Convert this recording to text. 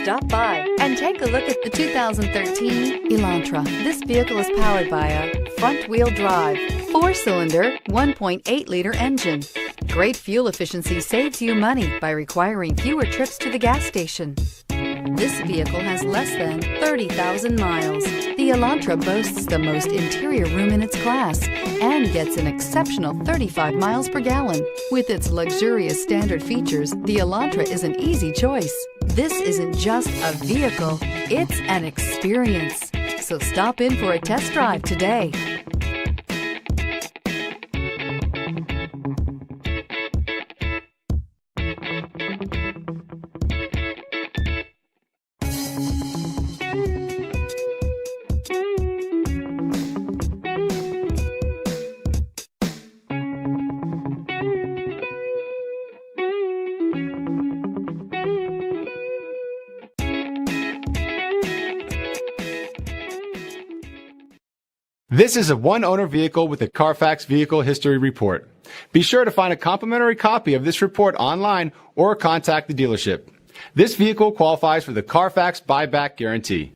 Stop by and take a look at the 2013 Elantra. This vehicle is powered by a front-wheel drive, 4-cylinder, 1.8-liter engine. Great fuel efficiency saves you money by requiring fewer trips to the gas station. This vehicle has less than 30,000 miles. The Elantra boasts the most interior room in its class and gets an exceptional 35 miles per gallon. With its luxurious standard features, the Elantra is an easy choice. This isn't just a vehicle, it's an experience. So stop in for a test drive today. This is a one-owner vehicle with a CARFAX Vehicle History Report. Be sure to find a complimentary copy of this report online or contact the dealership. This vehicle qualifies for the CARFAX Buyback Guarantee.